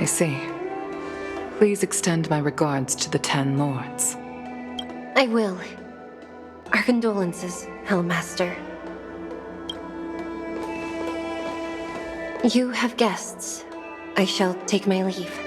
see. Please extend my regards to the 10 lords. I will. Our condolences, Hellmaster. You have guests. I shall take my leave.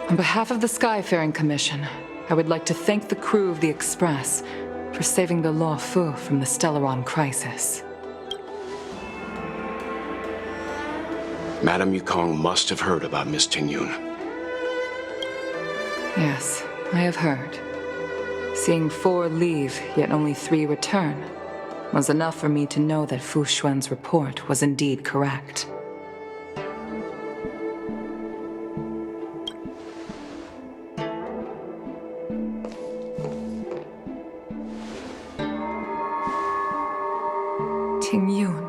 On behalf of the Skyfaring Commission, I would like to thank the crew of the Express for saving the Luofu from the Stellaron crisis. Madame Yukong must have heard about Miss Tingyun. Yes, I have heard. Seeing 4 leave, yet only 3 return, was enough for me to know that Fu Xuan's report was indeed correct. Tingyun.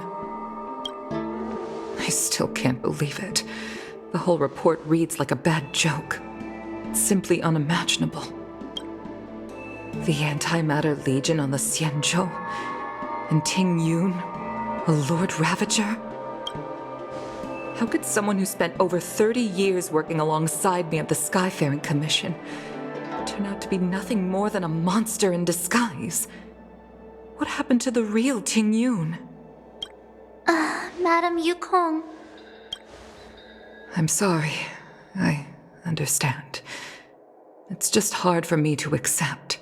I still can't believe it. The whole report reads like a bad joke. It's simply unimaginable. The Antimatter Legion on the Xianzhou, and Tingyun, a Lord Ravager? How could someone who spent over 30 years working alongside me at the Skyfaring Commission turn out to be nothing more than a monster in disguise? What happened to the real Tingyun? Madame Yukong. I'm sorry. I understand. It's just hard for me to accept.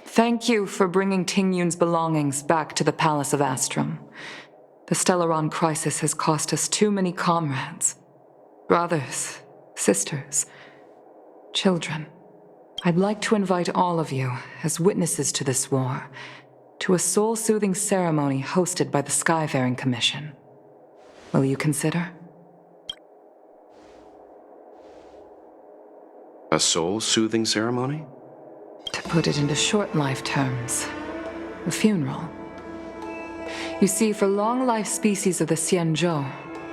Thank you for bringing Tingyun's belongings back to the Palace of Astrum. The Stellaron crisis has cost us too many comrades. Brothers, sisters, children. I'd like to invite all of you, as witnesses to this war, to a soul-soothing ceremony hosted by the Skyfaring Commission. Will you consider? A soul-soothing ceremony? To put it into short life terms, a funeral. You see, for long-life species of the Xianzhou,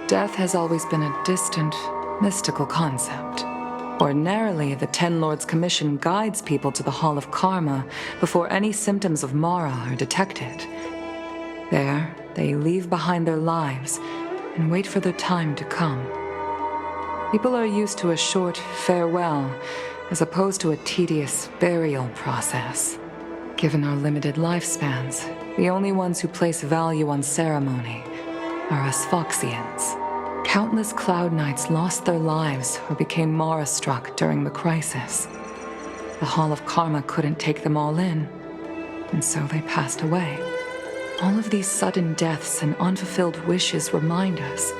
death has always been a distant, mystical concept. Ordinarily, the 10 Lords Commission guides people to the Hall of Karma before any symptoms of Mara are detected. There, they leave behind their lives and wait for their time to come. People are used to a short farewell as opposed to a tedious burial process. Given our limited lifespans, the only ones who place value on ceremony are us Foxians. Countless Cloud Knights lost their lives or became Mara-struck during the crisis. The Hall of Karma couldn't take them all in, and so they passed away. All of these sudden deaths and unfulfilled wishes remind us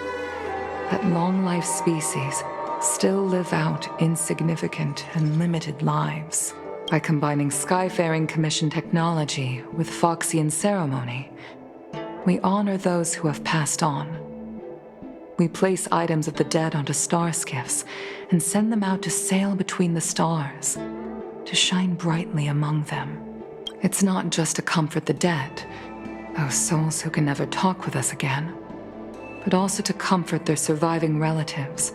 that long-life species still live out insignificant and limited lives. By combining Skyfaring Commission technology with Foxian ceremony, we honor those who have passed on. We place items of the dead onto star skiffs and send them out to sail between the stars, to shine brightly among them. It's not just to comfort the dead, those souls who can never talk with us again, but also to comfort their surviving relatives,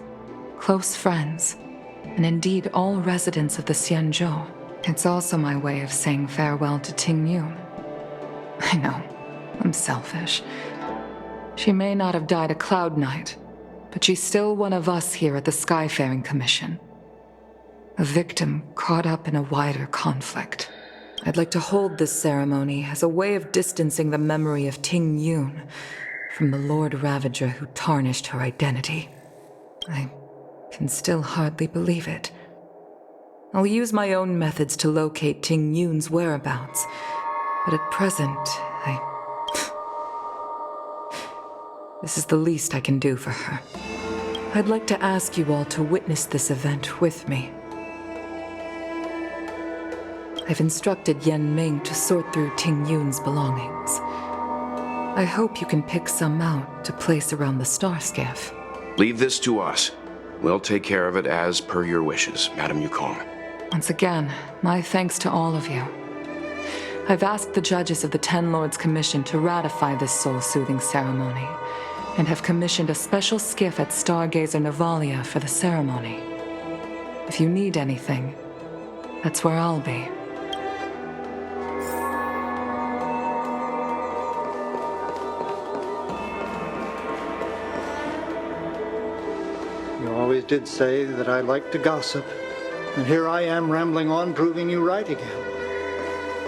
close friends, and indeed all residents of the Xianzhou. It's also my way of saying farewell to Tingyun. I know, I'm selfish. She may not have died a Cloud Knight, but she's still one of us here at the Skyfaring Commission. A victim caught up in a wider conflict. I'd like to hold this ceremony as a way of distancing the memory of Tingyun from the Lord Ravager who tarnished her identity. I can still hardly believe it. I'll use my own methods to locate Tingyun's whereabouts, but at present, this is the least I can do for her. I'd like to ask you all to witness this event with me. I've instructed Yen Ming to sort through Tingyun's belongings. I hope you can pick some out to place around the star skiff. Leave this to us. We'll take care of it as per your wishes, Madame Yukong. Once again, my thanks to all of you. I've asked the judges of the 10 Lords Commission to ratify this soul-soothing ceremony, and have commissioned a special skiff at Stargazer Navalia for the ceremony. If you need anything, that's where I'll be. You always did say that I like to gossip, and here I am rambling on, proving you right again.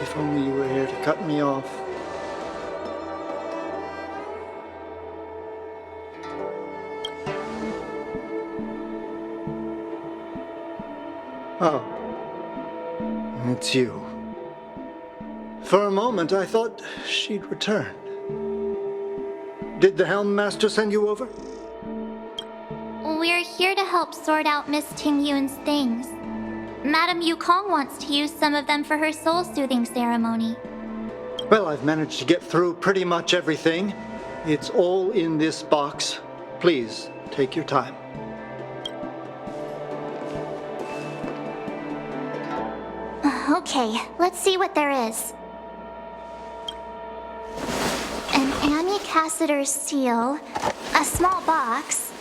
If only you were here to cut me off. Oh, it's you. For a moment, I thought she'd returned. Did the Helm Master send you over? We're here to help sort out Miss Ting Yun's things. Madame Yukong wants to use some of them for her soul-soothing ceremony. Well, I've managed to get through pretty much everything. It's all in this box. Please, take your time. Okay, let's see what there is. An Amicassator's seal, a small box,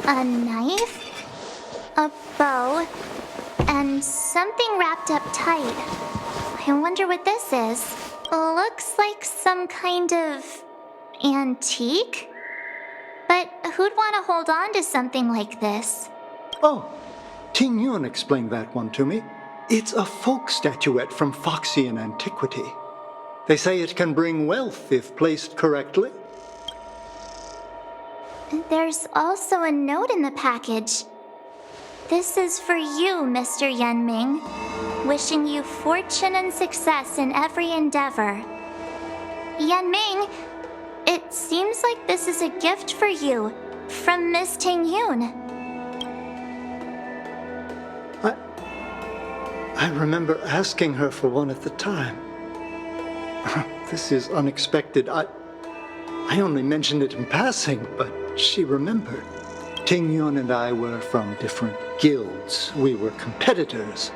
a knife, a bow, and something wrapped up tight. I wonder what this is. Looks like some kind of antique? But who'd want to hold on to something like this? Oh, Ting Yun explained that one to me. It's a folk statuette from Foxian antiquity. They say it can bring wealth if placed correctly. There's also a note in the package. This is for you, Mr. Yenming. Wishing you fortune and success in every endeavor. Yenming, it seems like this is a gift for you from Miss Ting Yun. I remember asking her for one at the time. This is unexpected. I only mentioned it in passing, but she remembered. Ting Yun and I were from different guilds. We were competitors,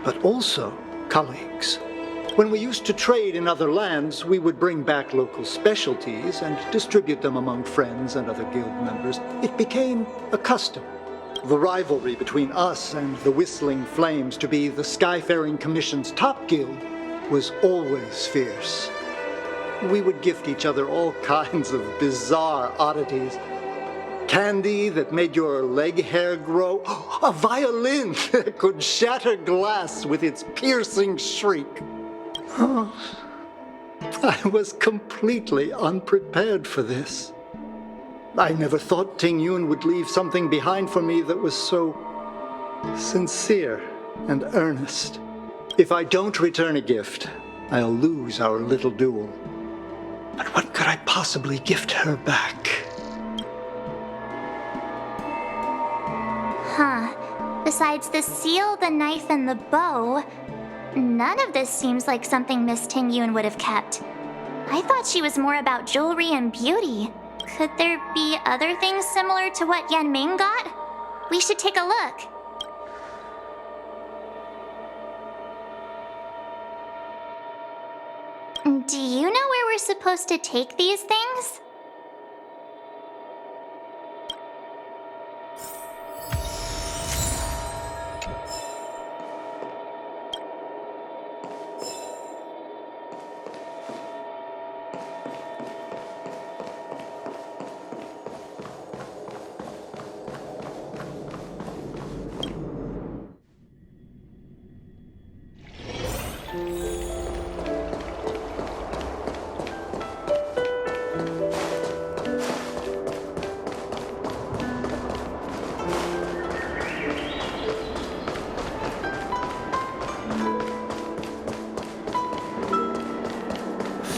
but also colleagues. When we used to trade in other lands, we would bring back local specialties and distribute them among friends and other guild members. It became a custom. The rivalry between us and the Whistling Flames to be the Skyfaring Commission's top guild was always fierce. We would gift each other all kinds of bizarre oddities. Candy that made your leg hair grow. A violin that could shatter glass with its piercing shriek. Oh, I was completely unprepared for this. I never thought Ting Yun would leave something behind for me that was so sincere and earnest. If I don't return a gift, I'll lose our little duel. But what could I possibly gift her back? Huh. Besides the seal, the knife, and the bow, none of this seems like something Miss Ting Yun would have kept. I thought she was more about jewelry and beauty. Could there be other things similar to what Yenming got? We should take a look. Do you know where we're supposed to take these things?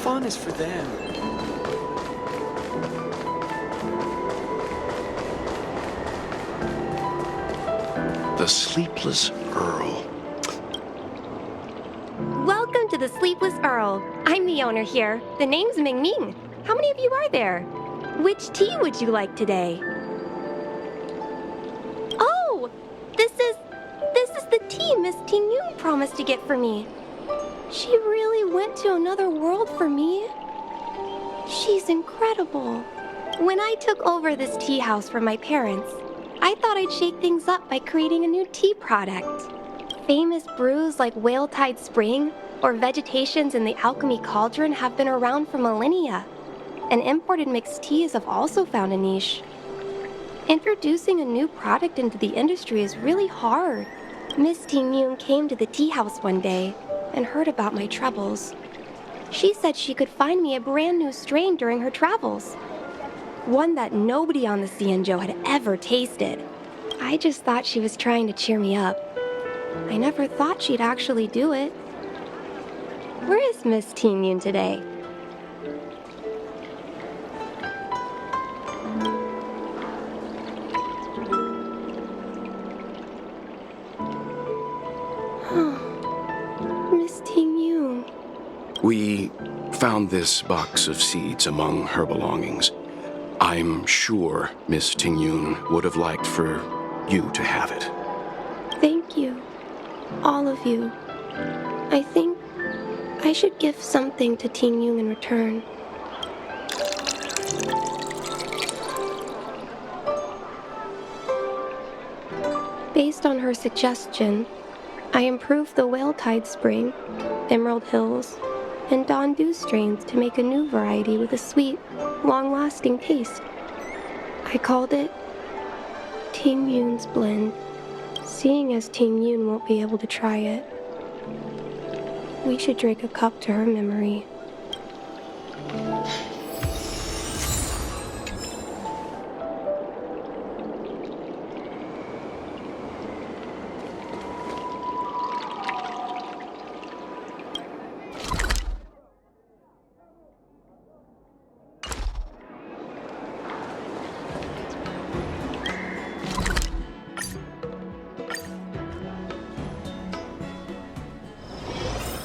Fun is for them. The Sleepless Earl. Welcome to the Sleepless Earl. I'm the owner here. The name's Ming Ming. How many of you are there? Which tea would you like today? Oh, this is the tea Miss Ting Yun promised to get for me. She really went to another world for me. She's incredible. When I took over this tea house from my parents, I thought I'd shake things up by creating a new tea product. Famous brews like Whale Tide Spring or Vegetations in the Alchemy Cauldron have been around for millennia, and imported mixed teas have also found a niche. Introducing a new product into the industry is really hard. Miss Ting Yun came to the tea house one day and heard about my troubles. She said she could find me a brand new strain during her travels, one that nobody on the Xianzhou had ever tasted. I just thought she was trying to cheer me up. I never thought she'd actually do it. Where is Miss Ting Yun today? Miss Ting Yun. We found this box of seeds among her belongings. I'm sure Miss Ting Yun would have liked for you to have it. Thank you, all of you. I think I should give something to Ting Yun in return. Based on her suggestion, I improved the Whale Tide Spring, Emerald Hills, and Dawn Dew strains to make a new variety with a sweet, long-lasting taste. I called it Ting Yun's Blend, seeing as Ting Yun won't be able to try it. We should drink a cup to her memory.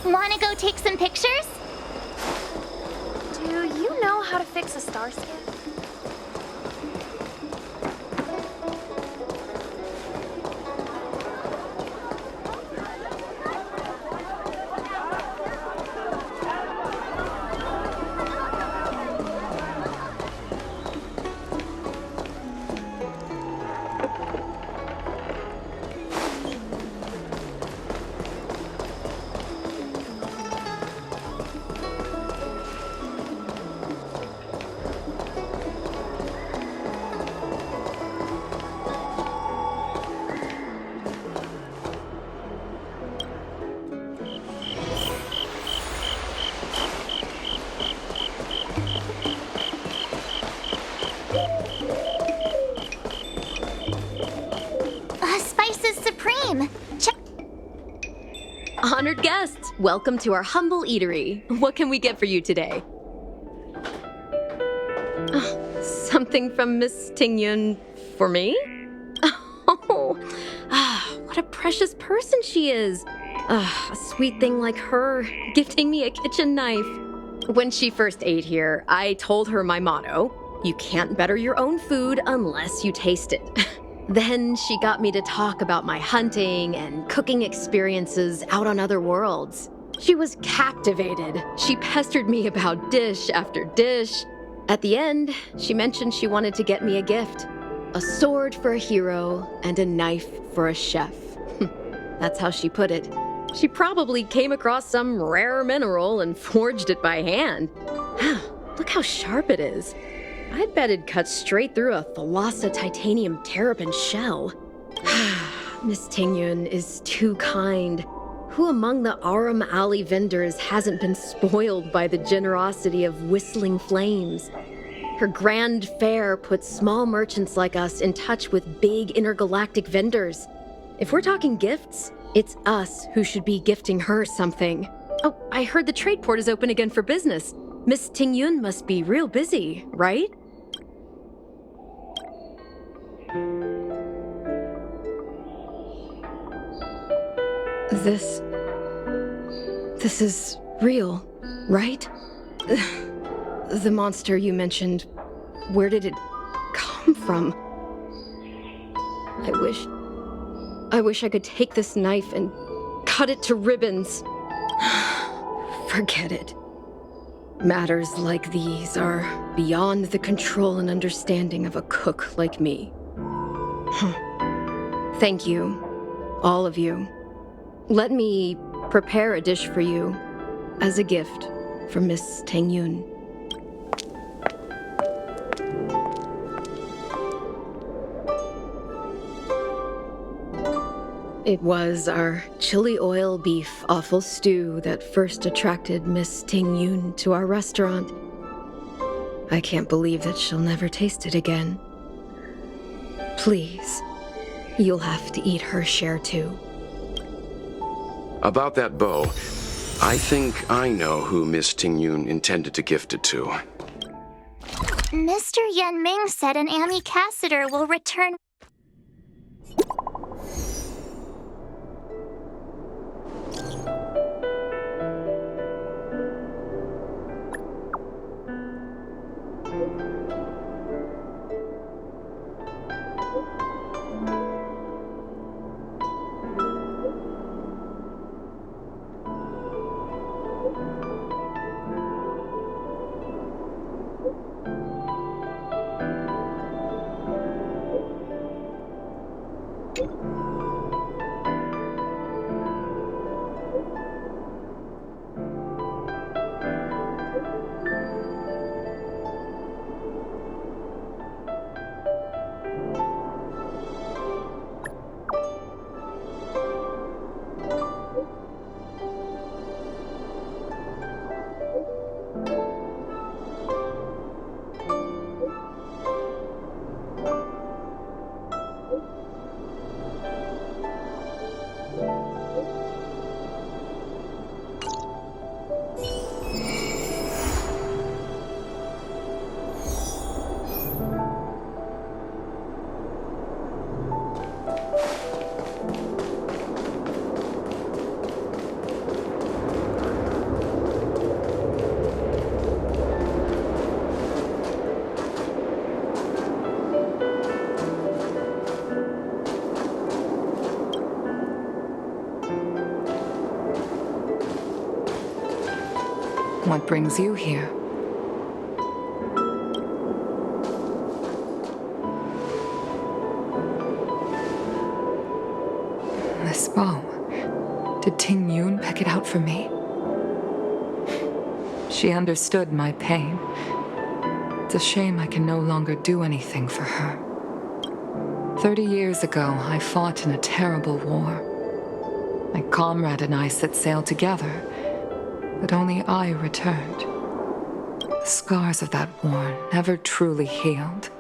Wanna go take some pictures? Do you know how to fix a star skin? Spices Supreme. Check. Honored guests, welcome to our humble eatery. What can we get for you today? Something from Miss Ting Yun for me? Oh, what a precious person she is. A sweet thing like her, gifting me a kitchen knife. When she first ate here, I told her my motto: you can't better your own food unless you taste it. Then she got me to talk about my hunting and cooking experiences out on other worlds. She was captivated. She pestered me about dish after dish. At the end, she mentioned she wanted to get me a gift: a sword for a hero and a knife for a chef. That's how she put it. She probably came across some rare mineral and forged it by hand. Look how sharp it is. I bet it'd cut straight through a Thalassa titanium terrapin shell. Miss Ting Yun is too kind. Who among the Aram Alley vendors hasn't been spoiled by the generosity of Whistling Flames? Her grand fare puts small merchants like us in touch with big intergalactic vendors. If we're talking gifts, it's us who should be gifting her something. Oh, I heard the trade port is open again for business. Miss Ting Yun must be real busy, right? This is real, right? The monster you mentioned, where did it come from? I wish I could take this knife and cut it to ribbons. Forget it. Matters like these are beyond the control and understanding of a cook like me. Thank you, all of you. Let me prepare a dish for you as a gift from Miss Tingyun. It was our chili oil beef offal stew that first attracted Miss Tingyun to our restaurant. I can't believe that she'll never taste it again. Please, you'll have to eat her share too. About that bow, I think I know who Miss Tingyun intended to gift it to. Mr. Yan Ming said an Ami Cassider will return. What brings you here? This bow. Did Tingyun pick it out for me? She understood my pain. It's a shame I can no longer do anything for her. 30 years ago, I fought in a terrible war. My comrade and I set sail together, but only I returned. The scars of that war never truly healed.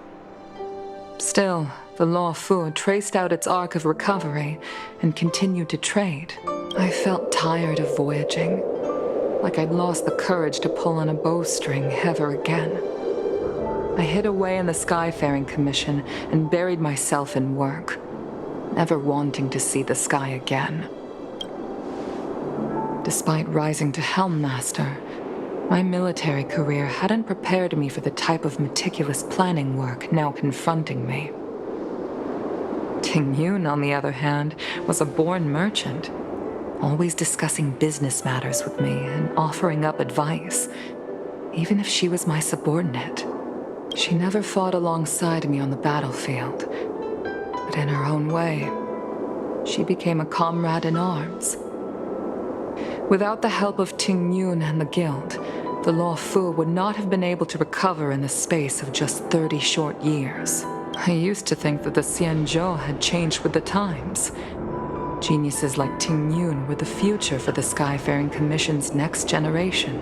Still, the Law Fu traced out its arc of recovery and continued to trade. I felt tired of voyaging, like I'd lost the courage to pull on a bowstring ever again. I hid away in the Skyfaring Commission and buried myself in work, never wanting to see the sky again. Despite rising to Helm Master, my military career hadn't prepared me for the type of meticulous planning work now confronting me. Tingyun, on the other hand, was a born merchant, always discussing business matters with me and offering up advice, even if she was my subordinate. She never fought alongside me on the battlefield, but in her own way, she became a comrade in arms. Without the help of Tingyun and the Guild, the Law Fu would not have been able to recover in the space of just 30 short years. I used to think that the Xianzhou had changed with the times. Geniuses like Tingyun were the future for the Skyfaring Commission's next generation.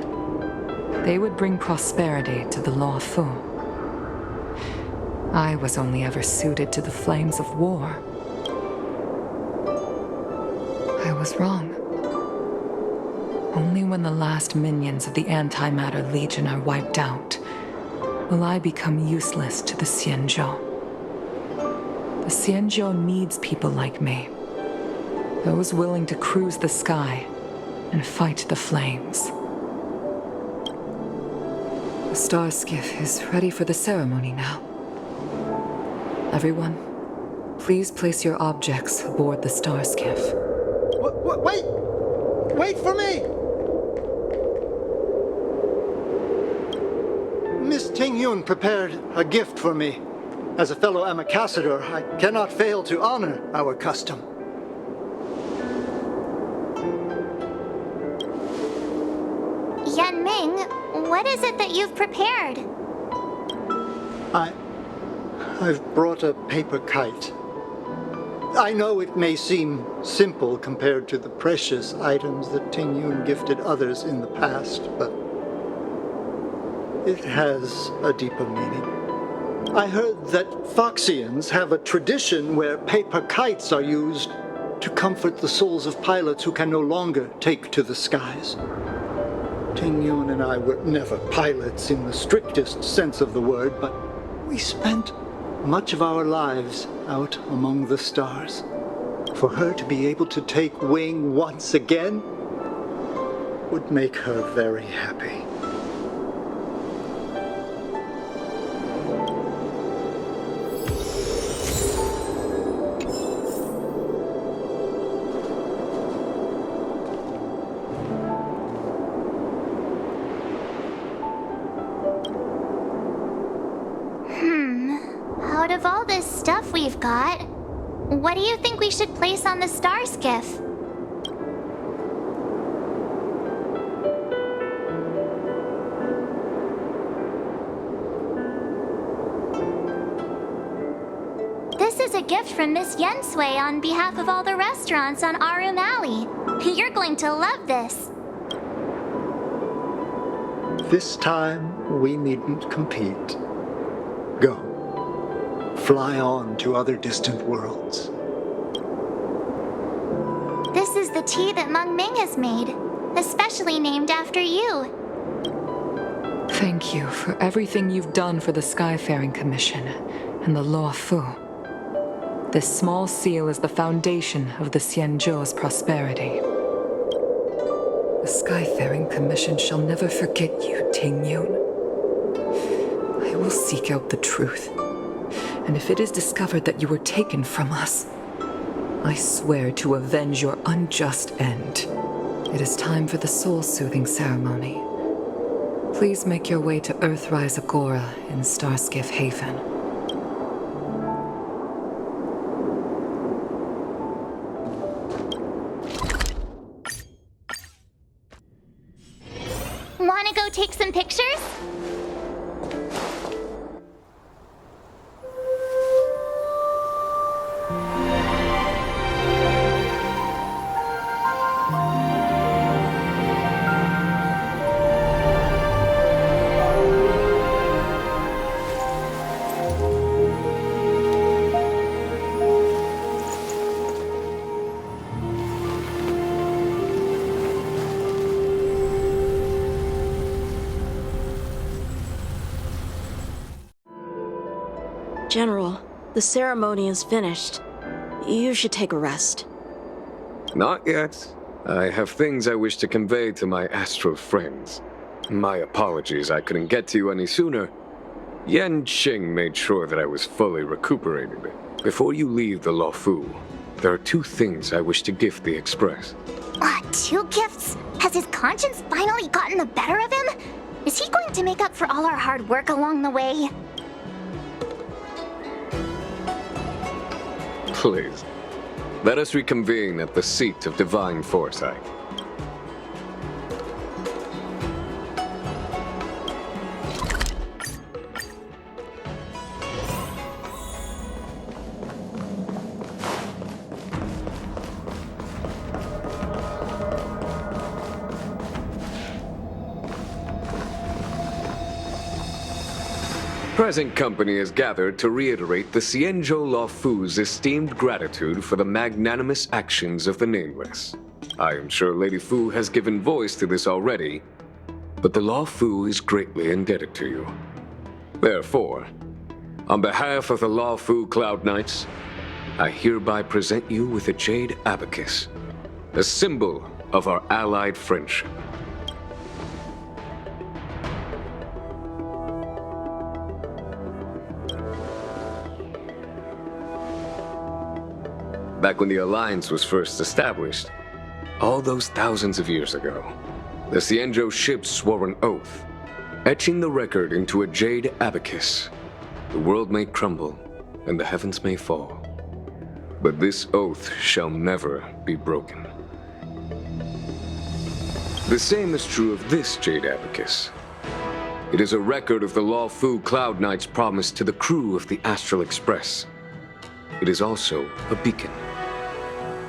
They would bring prosperity to the Law Fu. I was only ever suited to the flames of war. I was wrong. Only when the last minions of the Antimatter Legion are wiped out will I become useless to the Xianzhou. The Xianzhou needs people like me, those willing to cruise the sky and fight the flames. The star skiff is ready for the ceremony now. Everyone, please place your objects aboard the star skiff. Wait! Wait for me! Ting Yun prepared a gift for me. As a fellow Amakassador, I cannot fail to honor our custom. Yan Ming, what is it that you've prepared? I've brought a paper kite. I know it may seem simple compared to the precious items that Ting Yun gifted others in the past, but it has a deeper meaning. I heard that Foxians have a tradition where paper kites are used to comfort the souls of pilots who can no longer take to the skies. Ting Yun and I were never pilots in the strictest sense of the word, but we spent much of our lives out among the stars. For her to be able to take wing once again would make her very happy. Out of all this stuff we've got, what do you think we should place on the star skiff? This is a gift from Miss Yensui on behalf of all the restaurants on Arum Alley. You're going to love this. This time, we needn't compete. Go. Fly on to other distant worlds. This is the tea that Meng Ming has made, especially named after you. Thank you for everything you've done for the Skyfaring Commission and the Law Fu. This small seal is the foundation of the Xianzhou's prosperity. The Skyfaring Commission shall never forget you, Ting Yun. I will seek out the truth. And if it is discovered that you were taken from us, I swear to avenge your unjust end. It is time for the soul-soothing ceremony. Please make your way to Earthrise Agora in Starskiff Haven. Wanna go take some pictures? General, the ceremony is finished. You should take a rest. Not yet. I have things I wish to convey to my astral friends. My apologies I couldn't get to you any sooner. Yan Qing made sure that I was fully recuperated. Before you leave the Law Fu, there are 2 things I wish to gift the Express. 2 gifts? Has his conscience finally gotten the better of him? Is he going to make up for all our hard work along the way? Please, let us reconvene at the seat of divine foresight. Present company is gathered to reiterate the Xianzhou Law Fu's esteemed gratitude for the magnanimous actions of the Nameless. I am sure Lady Fu has given voice to this already, but the Law Fu is greatly indebted to you. Therefore, on behalf of the Law Fu Cloud Knights, I hereby present you with a Jade Abacus, a symbol of our allied friendship. Back when the Alliance was first established, all those thousands of years ago, the Xianzhou ships swore an oath etching the record into a jade abacus. The world may crumble, and the heavens may fall, but this oath shall never be broken. The same is true of this jade abacus. It is a record of the Luofu Cloud Knight's promise to the crew of the Astral Express. It is also a beacon.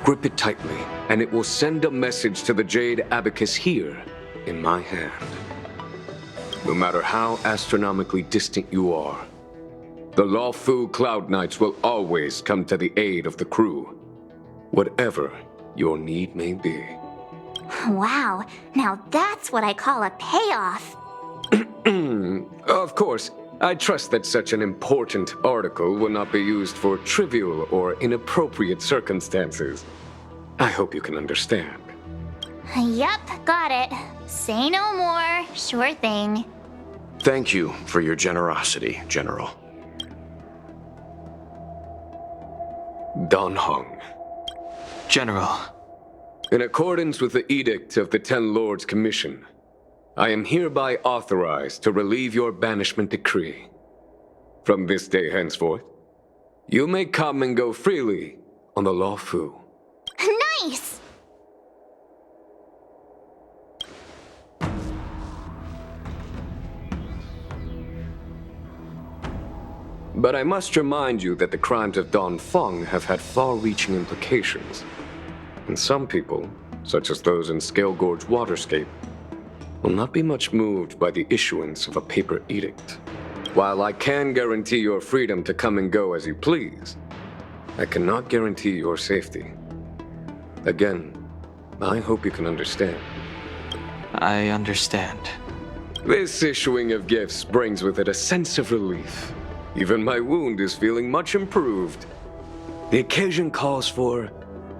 Grip it tightly, and it will send a message to the jade abacus here in my hand. No matter how astronomically distant you are, the Luofu Cloud Knights will always come to the aid of the crew, whatever your need may be. Wow, now that's what I call a payoff. Of course, I trust that such an important article will not be used for trivial or inappropriate circumstances. I hope you can understand. Yup, got it. Say no more. Sure thing. Thank you for your generosity, General. Dan Heng. General. In accordance with the Edict of the Ten Lords Commission, I am hereby authorized to relieve your banishment decree. From this day henceforth, you may come and go freely on the Luofu. Nice! But I must remind you that the crimes of Dongfeng have had far-reaching implications. And some people, such as those in Scale-Gorge Waterscape, will not be much moved by the issuance of a paper edict. While I can guarantee your freedom to come and go as you please, I cannot guarantee your safety. Again, I hope you can understand. I understand. This issuing of gifts brings with it a sense of relief. Even my wound is feeling much improved. The occasion calls for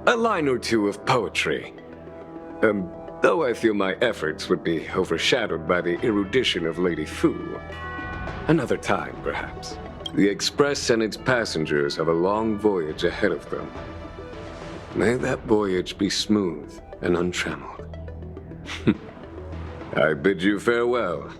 a line or two of poetry. Though I feel my efforts would be overshadowed by the erudition of Lady Fu. Another time, perhaps. The Express and its passengers have a long voyage ahead of them. May that voyage be smooth and untrammeled. I bid you farewell.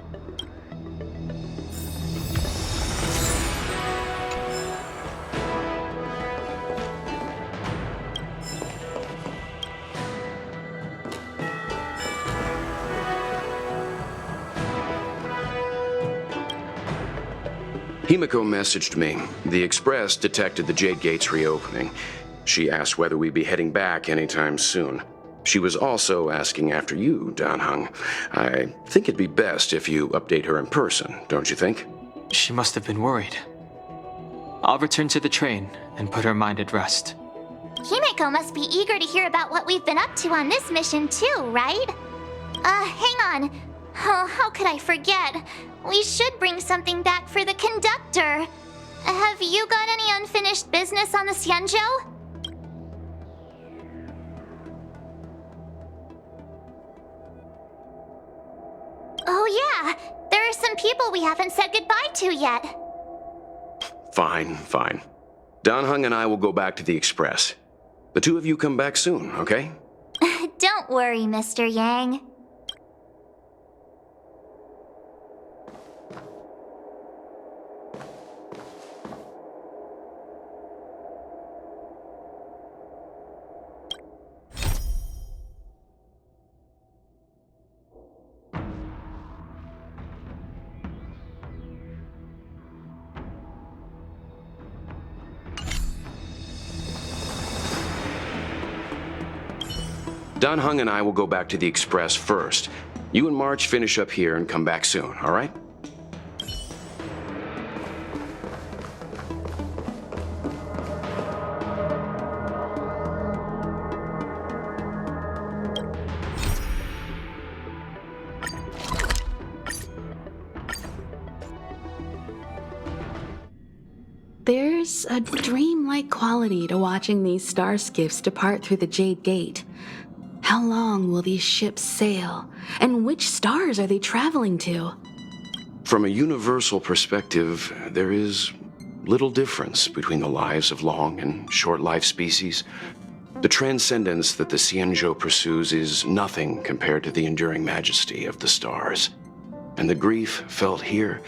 Himiko messaged me. The Express detected the Jade Gates reopening. She asked whether we'd be heading back anytime soon. She was also asking after you, Dan Heng. I think it'd be best if you update her in person, don't you think? She must have been worried. I'll return to the train and put her mind at rest. Himiko must be eager to hear about what we've been up to on this mission too, right? Hang on. Oh, how could I forget? We should bring something back for the conductor. Have you got any unfinished business on the Xianzhou? Oh yeah, there are some people we haven't said goodbye to yet. Fine. Dan Heng and I will go back to the Express. The two of you come back soon, okay? Don't worry, Mr. Yang. Dan Heng and I will go back to the Express first. You and March finish up here and come back soon, all right? There's a dreamlike quality to watching these star skiffs depart through the Jade Gate. How long will these ships sail? And which stars are they traveling to? From a universal perspective, there is little difference between the lives of long and short-lived species. The transcendence that the Xianzhou pursues is nothing compared to the enduring majesty of the stars. And the grief felt here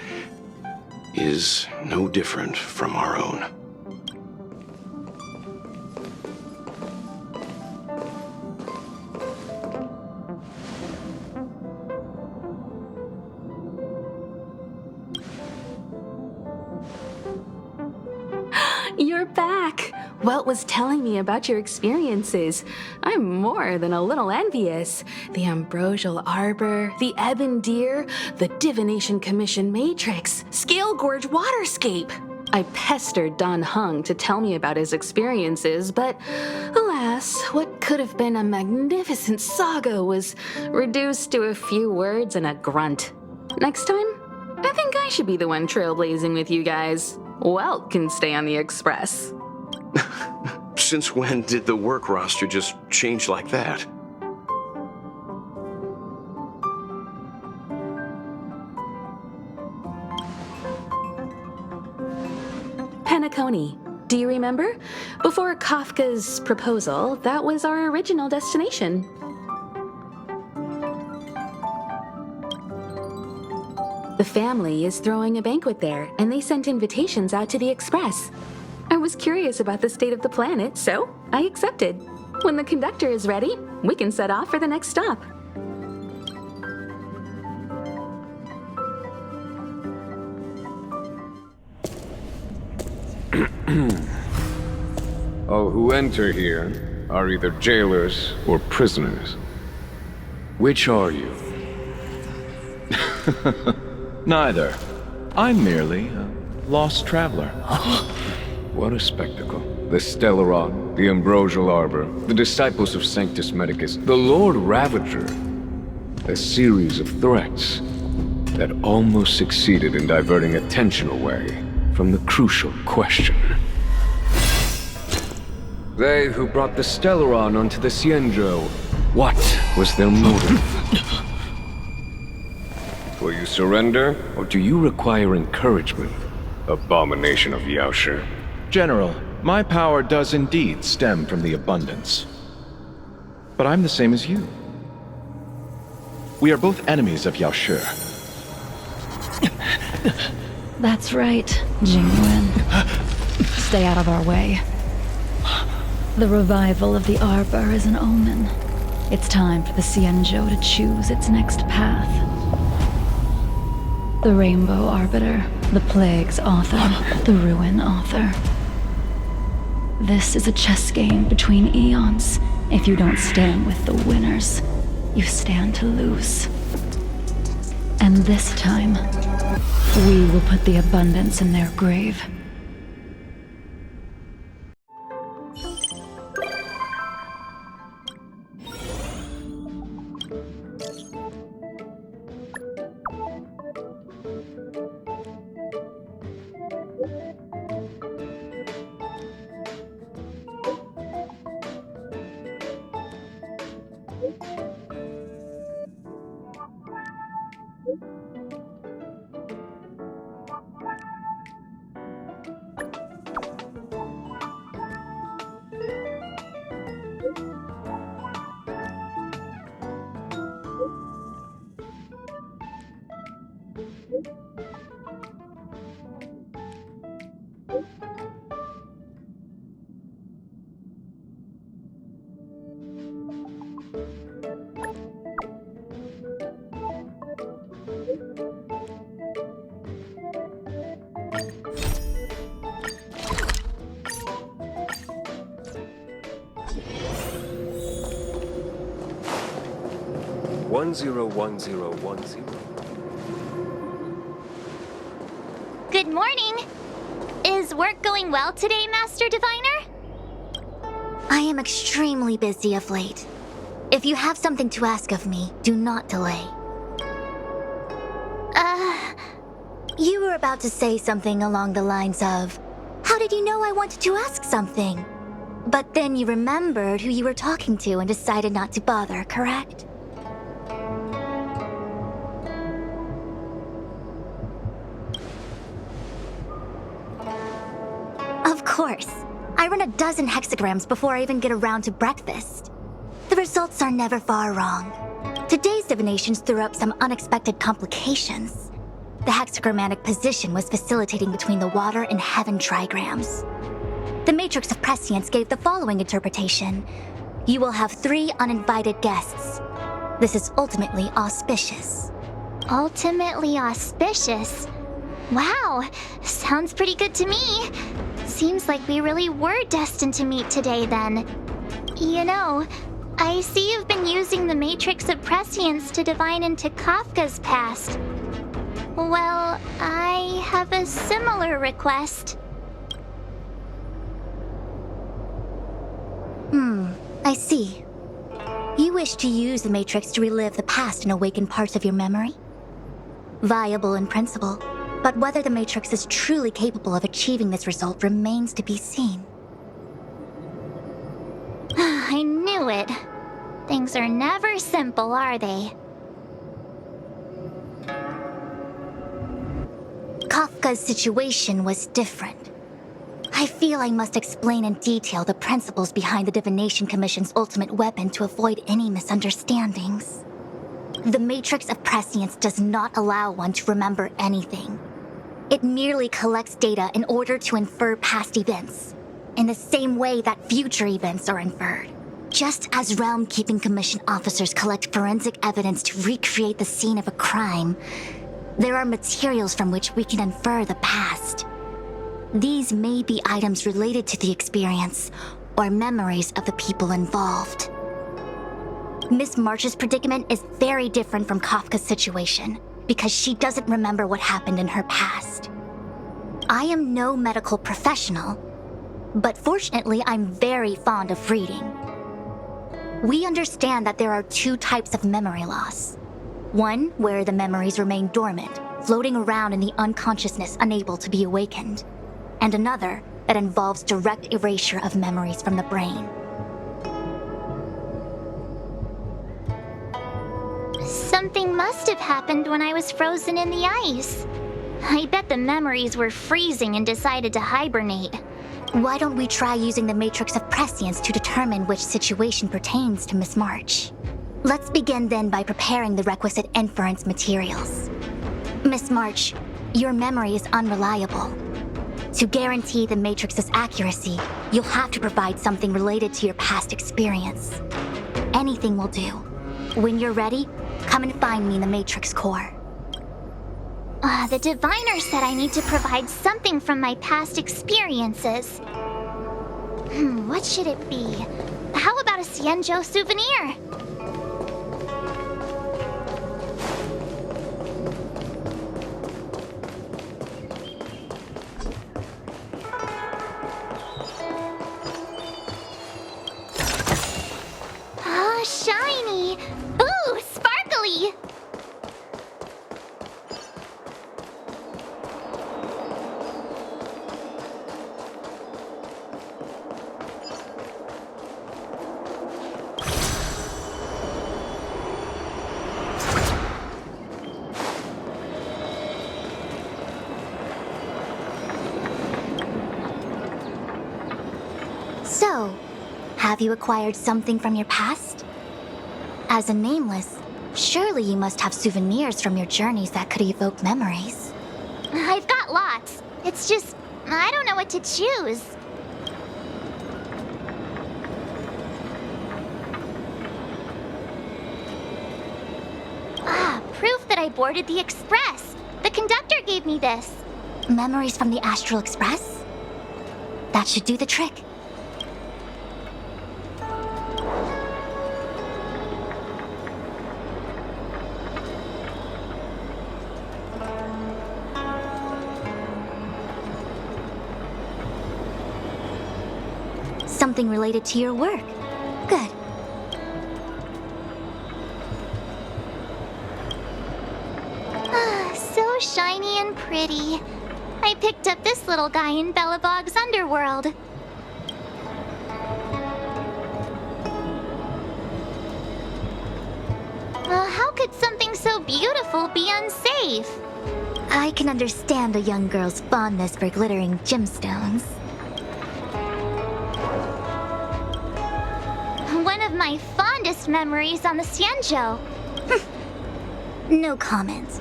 is no different from our own. You're back! Welt was telling me about your experiences. I'm more than a little envious. The Ambrosial Arbor, the Ebon Deer, the Divination Commission Matrix, Scale Gorge Waterscape. I pestered Dan Heng to tell me about his experiences, but alas, what could have been a magnificent saga was reduced to a few words and a grunt. Next time, I think I should be the one trailblazing with you guys. Welt can stay on the Express. Since when did the work roster just change like that? Penacony. Do you remember? Before Kafka's proposal, that was our original destination. The family is throwing a banquet there, and they sent invitations out to the Express. I was curious about the state of the planet, so I accepted. When the conductor is ready, we can set off for the next stop. All who enter here are either jailers or prisoners. Which are you? Neither. I'm merely a lost traveler. What a spectacle. The Stellaron, the Ambrosial Arbor, the Disciples of Sanctus Medicus, the Lord Ravager. A series of threats that almost succeeded in diverting attention away from the crucial question. They who brought the Stellaron onto the Xianzhou, what was their motive? Will you surrender, or do you require encouragement? Abomination of Yaoshi. General, my power does indeed stem from the abundance. But I'm the same as you. We are both enemies of Yaoshi. That's right, Jingwen. Stay out of our way. The revival of the Arbor is an omen. It's time for the Xianzhou to choose its next path. The Rainbow Arbiter, the Plague's author, the Ruin author. This is a chess game between eons. If you don't stand with the winners, you stand to lose. And this time, we will put the abundance in their grave. Good morning. Is work going well today, Master Diviner? I am extremely busy of late. If you have something to ask of me, do not delay. You were about to say something along the lines of, how did you know I wanted to ask something? But then you remembered who you were talking to and decided not to bother, correct? Of course. I run a dozen hexagrams before I even get around to breakfast. The results are never far wrong. Today's divinations threw up some unexpected complications. The hexagrammatic position was facilitating between the water and heaven trigrams. The Matrix of Prescience gave the following interpretation. You will have 3 uninvited guests. This is ultimately auspicious. Ultimately auspicious? Wow, sounds pretty good to me. Seems like we really were destined to meet today then. You know, I see you've been using the Matrix of Prescience to divine into Kafka's past. Well, I have a similar request. I see. You wish to use the Matrix to relive the past and awaken parts of your memory? Viable in principle, but whether the Matrix is truly capable of achieving this result remains to be seen. I knew it. Things are never simple, are they? Kafka's situation was different. I feel I must explain in detail the principles behind the Divination Commission's ultimate weapon to avoid any misunderstandings. The Matrix of Prescience does not allow one to remember anything. It merely collects data in order to infer past events, in the same way that future events are inferred. Just as Realm Keeping Commission officers collect forensic evidence to recreate the scene of a crime, there are materials from which we can infer the past. These may be items related to the experience, or memories of the people involved. Miss March's predicament is very different from Kafka's situation, because she doesn't remember what happened in her past. I am no medical professional, but fortunately I'm very fond of reading. We understand that there are 2 types of memory loss. One where the memories remain dormant, floating around in the unconsciousness unable to be awakened, and another that involves direct erasure of memories from the brain. Something must have happened when I was frozen in the ice. I bet the memories were freezing and decided to hibernate. Why don't we try using the Matrix of Prescience to determine which situation pertains to Miss March? Let's begin then by preparing the requisite inference materials. Miss March, your memory is unreliable. To guarantee the Matrix's accuracy, you'll have to provide something related to your past experience. Anything will do. When you're ready, come and find me in the Matrix core. The diviner said I need to provide something from my past experiences. What should it be? How about a Xianzhou souvenir? Oh, shiny! Ooh, sparkly! So, have you acquired something from your past? As a nameless, surely you must have souvenirs from your journeys that could evoke memories. I've got lots. It's just, I don't know what to choose. Proof that I boarded the express. The conductor gave me this. Memories from the Astral Express? That should do the trick. Something related to your work. Good. So shiny and pretty. I picked up this little guy in Belobog's underworld. How could something so beautiful be unsafe? I can understand a young girl's fondness for glittering gemstones. One of my fondest memories on the Xianzhou. No comment.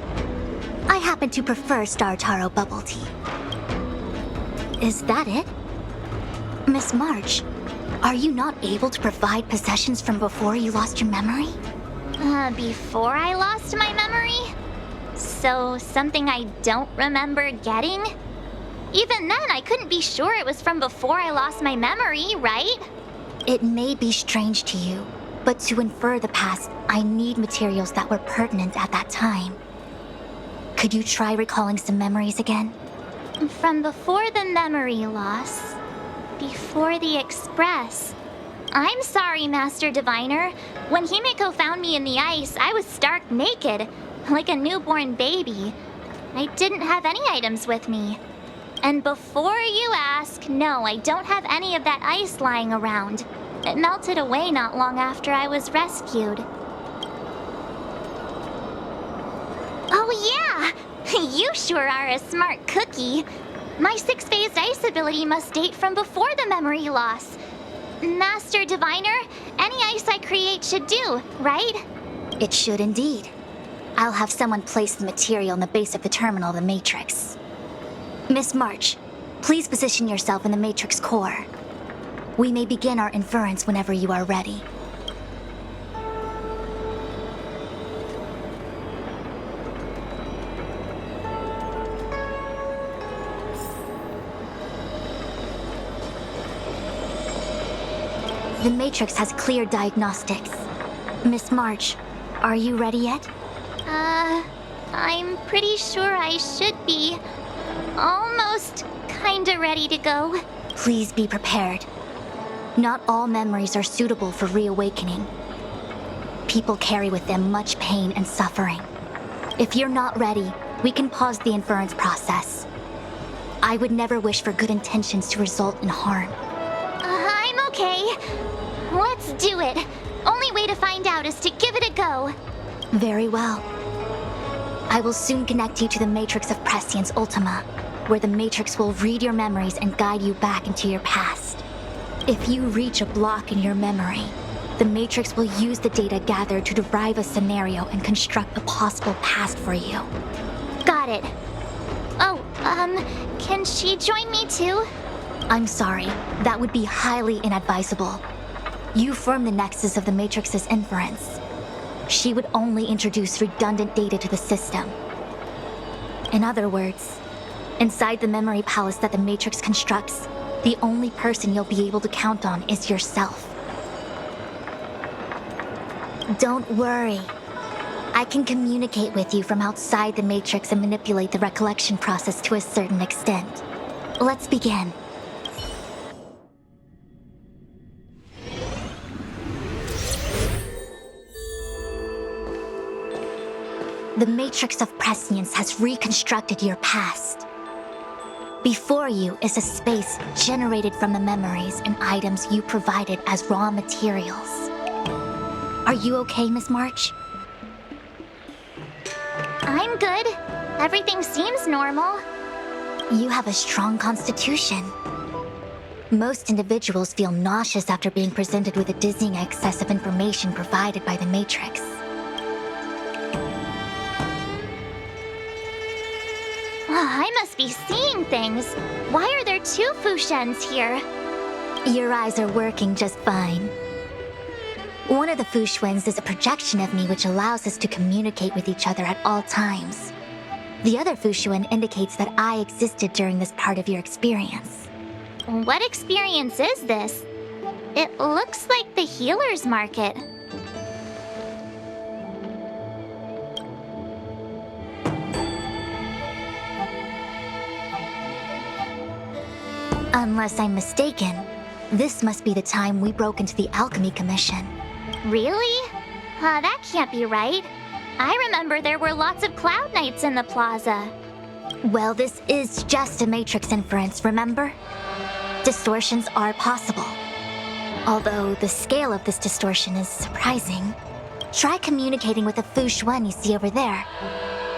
I happen to prefer Star Taro bubble tea. Is that it? Miss March, are you not able to provide possessions from before you lost your memory? Before I lost my memory? So, something I don't remember getting? Even then, I couldn't be sure it was from before I lost my memory, right? It may be strange to you, but to infer the past, I need materials that were pertinent at that time. Could you try recalling some memories again? From before the memory loss. Before the Express. I'm sorry, Master Diviner. When Himeko found me in the ice, I was stark naked, like a newborn baby. I didn't have any items with me. And before you ask, no, I don't have any of that ice lying around. It melted away not long after I was rescued. Oh yeah! You sure are a smart cookie. My six-phased ice ability must date from before the memory loss. Master Diviner, any ice I create should do, right? It should indeed. I'll have someone place the material in the base of the terminal of the Matrix. Miss March, please position yourself in the Matrix core. We may begin our inference whenever you are ready. The Matrix has clear diagnostics. Miss March, are you ready yet? I'm pretty sure I should be. Almost kinda ready to go. Please be prepared. Not all memories are suitable for reawakening. People carry with them much pain and suffering. If you're not ready, we can pause the inference process. I would never wish for good intentions to result in harm. I'm okay. Let's do it. Only way to find out is to give it a go. Very well. I will soon connect you to the Matrix of Prescience Ultima, where the Matrix will read your memories and guide you back into your past. If you reach a block in your memory, the Matrix will use the data gathered to derive a scenario and construct a possible past for you. Got it. Oh, can she join me too? I'm sorry, that would be highly inadvisable. You form the nexus of the Matrix's inference. She would only introduce redundant data to the system. In other words, inside the memory palace that the Matrix constructs, the only person you'll be able to count on is yourself. Don't worry. I can communicate with you from outside the Matrix and manipulate the recollection process to a certain extent. Let's begin. The Matrix of Prescience has reconstructed your past. Before you is a space generated from the memories and items you provided as raw materials. Are you okay, Miss March? I'm good. Everything seems normal. You have a strong constitution. Most individuals feel nauseous after being presented with a dizzying excess of information provided by the Matrix. I must be seeing things. Why are there two Fushens here? Your eyes are working just fine. One of the Fushwens is a projection of me which allows us to communicate with each other at all times. The other Fushuen indicates that I existed during this part of your experience. What experience is this? It looks like the healer's market. Unless I'm mistaken, this must be the time we broke into the Alchemy Commission. Really? That can't be right. I remember there were lots of Cloud Knights in the plaza. Well, this is just a Matrix inference, remember? Distortions are possible. Although the scale of this distortion is surprising. Try communicating with the Fushuen you see over there.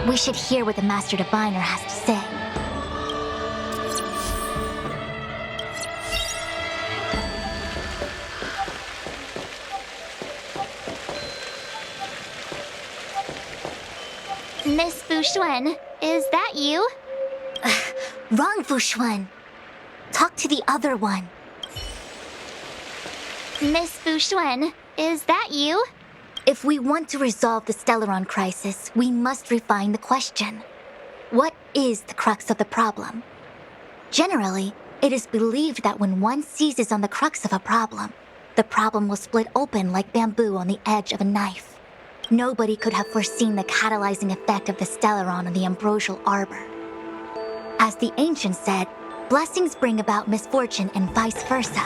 We should hear what the Master Diviner has to say. Miss Fuxuan, is that you? Wrong, Fuxuan. Talk to the other one. Miss Fuxuan, is that you? If we want to resolve the Stellaron crisis, we must refine the question. What is the crux of the problem? Generally, it is believed that when one seizes on the crux of a problem, the problem will split open like bamboo on the edge of a knife. Nobody could have foreseen the catalyzing effect of the Stellaron on the ambrosial arbor. As the ancients said, blessings bring about misfortune and vice versa.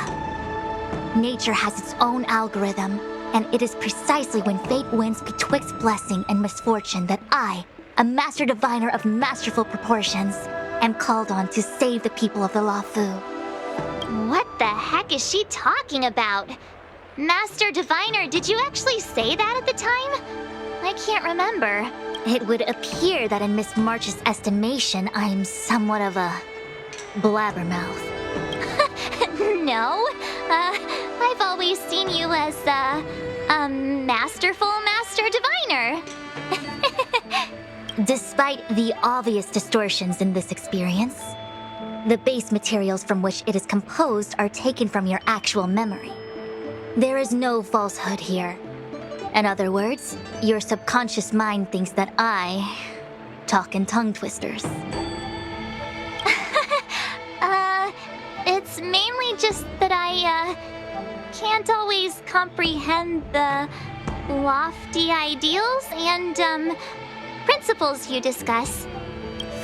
Nature has its own algorithm, and it is precisely when fate wins betwixt blessing and misfortune that I, a master diviner of masterful proportions, am called on to save the people of the Luofu. What the heck is she talking about? Master Diviner, did you actually say that at the time? I can't remember. It would appear that in Miss March's estimation, I'm somewhat of a blabbermouth. No, I've always seen you as a masterful Master Diviner. Despite the obvious distortions in this experience, the base materials from which it is composed are taken from your actual memory. There is no falsehood here. In other words, your subconscious mind thinks that I talk in tongue twisters. It's mainly just that I can't always comprehend the lofty ideals and principles you discuss.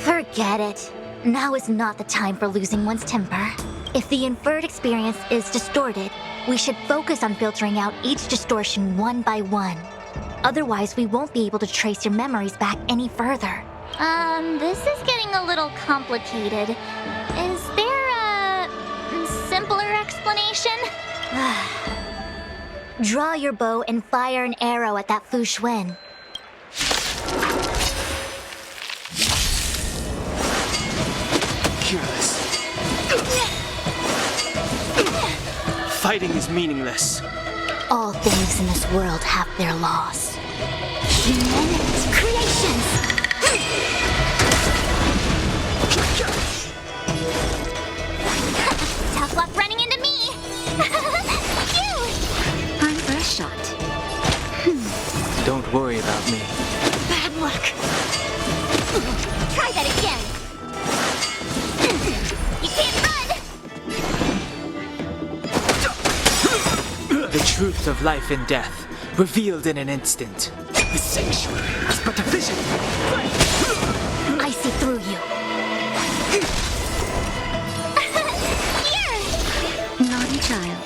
Forget it. Now is not the time for losing one's temper. If the inferred experience is distorted, we should focus on filtering out each distortion one by one. Otherwise, we won't be able to trace your memories back any further. This is getting a little complicated. Is there a simpler explanation? Draw your bow and fire an arrow at that Fuxuan. Careless. Fighting is meaningless. All things in this world have their laws. Human creations! Tough luck running into me! Time for a shot. Don't worry about me. Bad luck. Try that again! You can't run! The truth of life and death, revealed in an instant. The sanctuary is but a vision. I see through you. Naughty child.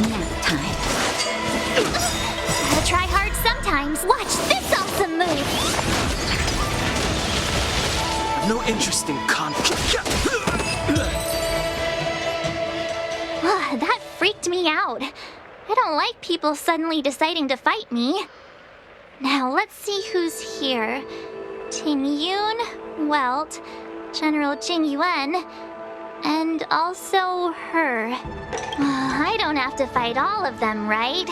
Nap time. Gotta try hard sometimes. Watch this awesome move! I've no interest in conflict. That freaked me out. I don't like people suddenly deciding to fight me. Now, let's see who's here. Ting Yun, Welt, General Jing Yuan, and also her. I don't have to fight all of them, right?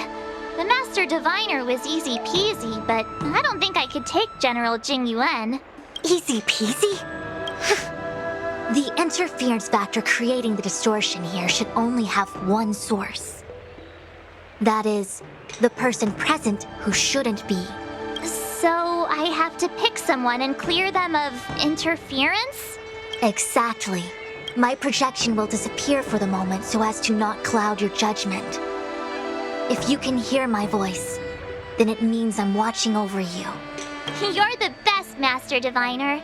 The Master Diviner was easy peasy, but I don't think I could take General Jing Yuan. Easy peasy? The interference factor creating the distortion here should only have one source. That is, the person present who shouldn't be. So I have to pick someone and clear them of interference? Exactly. My projection will disappear for the moment so as to not cloud your judgment. If you can hear my voice, then it means I'm watching over you. You're the best, Master Diviner.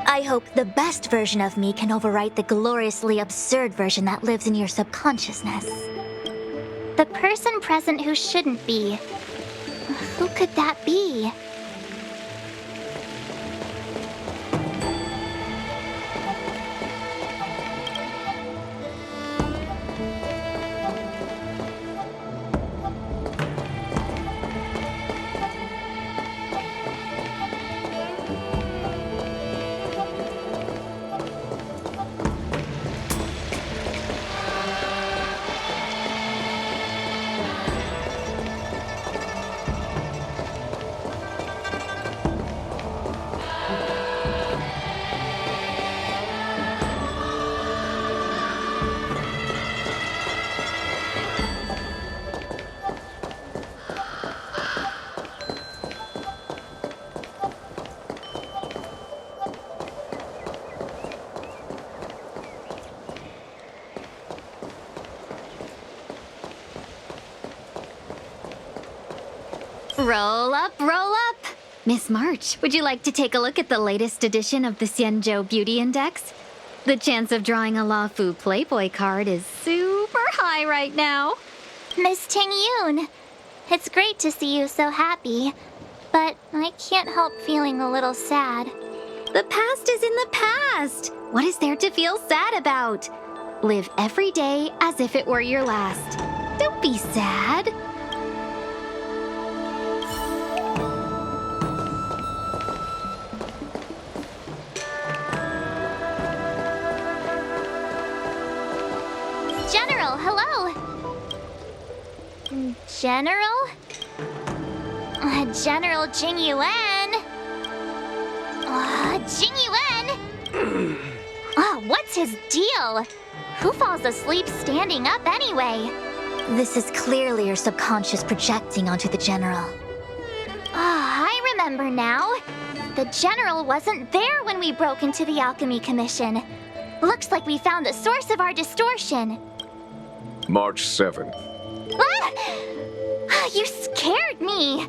I hope the best version of me can overwrite the gloriously absurd version that lives in your subconsciousness. The person present who shouldn't be. Who could that be? Roll up, roll up! Miss March, would you like to take a look at the latest edition of the Xianzhou Beauty Index? The chance of drawing a Luofu Playboy card is super high right now. Miss Tingyun, it's great to see you so happy, but I can't help feeling a little sad. The past is in the past. What is there to feel sad about? Live every day as if it were your last. Don't be sad. General, hello! General? General Jingyuan? Jingyuan? What's his deal? Who falls asleep standing up anyway? This is clearly your subconscious projecting onto the General. I remember now. The General wasn't there when we broke into the Alchemy Commission. Looks like we found the source of our distortion. March 7th. You scared me.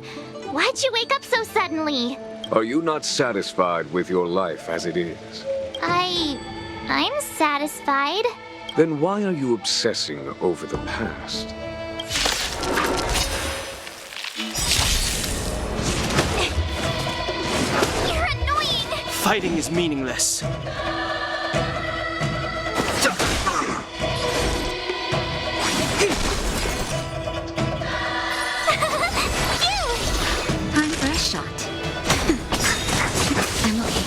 Why'd you wake up so suddenly? Are you not satisfied with your life as it is? I'm satisfied. Then why are you obsessing over the past? You're annoying! Fighting is meaningless. Time for a shot. I'm okay.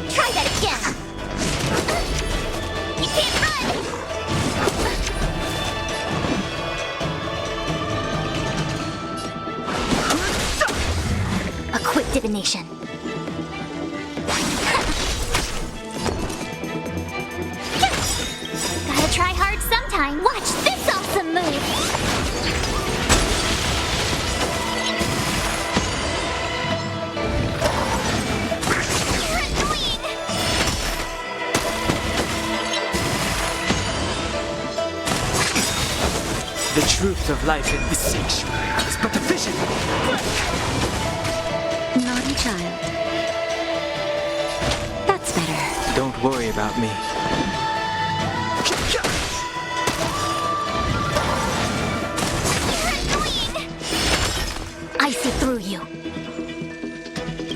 Try that again. You can't run! A quick divination. Gotta try hard sometime. Watch this awesome move! You're annoying! The truth of life in this sanctuary is but a vision. Naughty child. That's better. Don't worry about me. I see through you.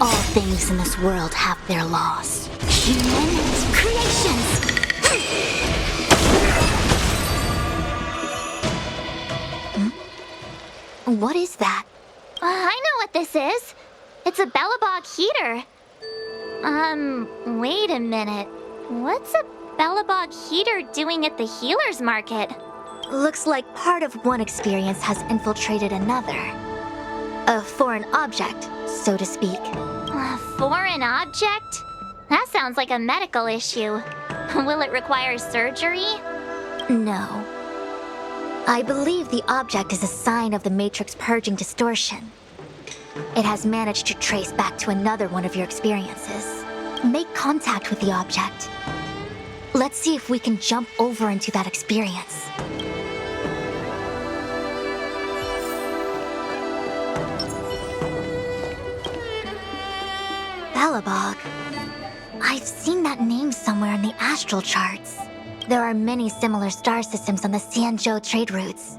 All things in this world have their laws. Human creations! What is that? I know what this is. It's a Belobog heater. Wait a minute. What's a Belobog heater doing at the healer's market? Looks like part of one experience has infiltrated another. A foreign object, so to speak. A foreign object? That sounds like a medical issue. Will it require surgery? No. I believe the object is a sign of the Matrix purging distortion. It has managed to trace back to another one of your experiences. Make contact with the object. Let's see if we can jump over into that experience. Belobog. I've seen that name somewhere in the astral charts. There are many similar star systems on the Xianzhou trade routes.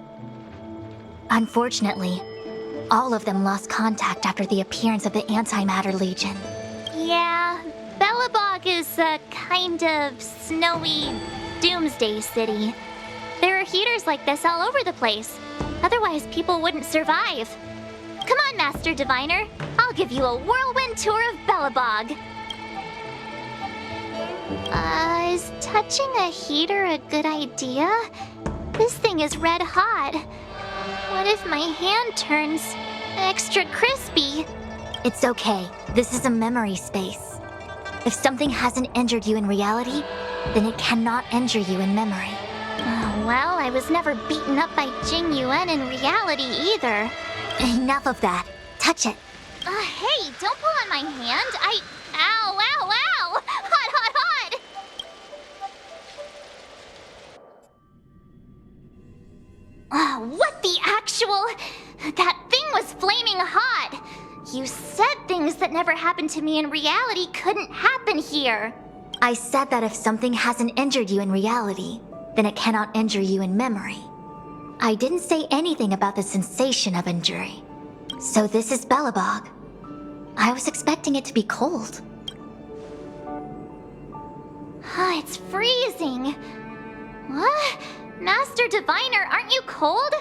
Unfortunately, all of them lost contact after the appearance of the Antimatter Legion. Yeah, Belobog is a kind of snowy doomsday city. There are heaters like this all over the place. Otherwise, people wouldn't survive. Come on, Master Diviner. I'll give you a whirlwind tour of Belobog. Is touching a heater a good idea? This thing is red hot. What if my hand turns extra crispy? It's okay. This is a memory space. If something hasn't injured you in reality, then it cannot injure you in memory. Well, I was never beaten up by Jingyuan in reality either. Enough of that. Touch it. Hey, don't pull on my hand. Ow, ow, ow! Hot, hot, hot! What the actual... That thing never happened to me in reality couldn't happen here. I said that if something hasn't injured you in reality, then it cannot injure you in memory. I didn't say anything about the sensation of injury. So this is Belobog. I was expecting it to be cold. It's freezing. What? Master Diviner, aren't you cold?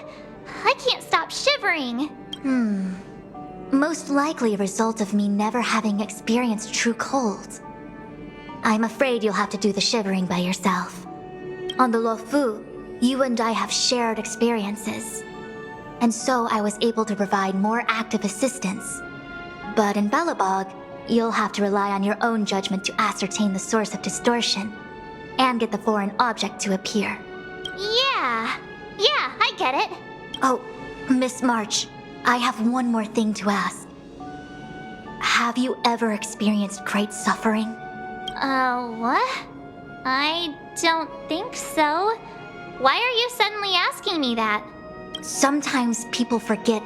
I can't stop shivering. Most likely a result of me never having experienced true cold. I'm afraid you'll have to do the shivering by yourself. On the Luofu, you and I have shared experiences. And so I was able to provide more active assistance. But in Belobog, you'll have to rely on your own judgment to ascertain the source of distortion, and get the foreign object to appear. Yeah, I get it. Oh, Miss March, I have one more thing to ask. Have you ever experienced great suffering? What? I don't think so. Why are you suddenly asking me that? Sometimes people forget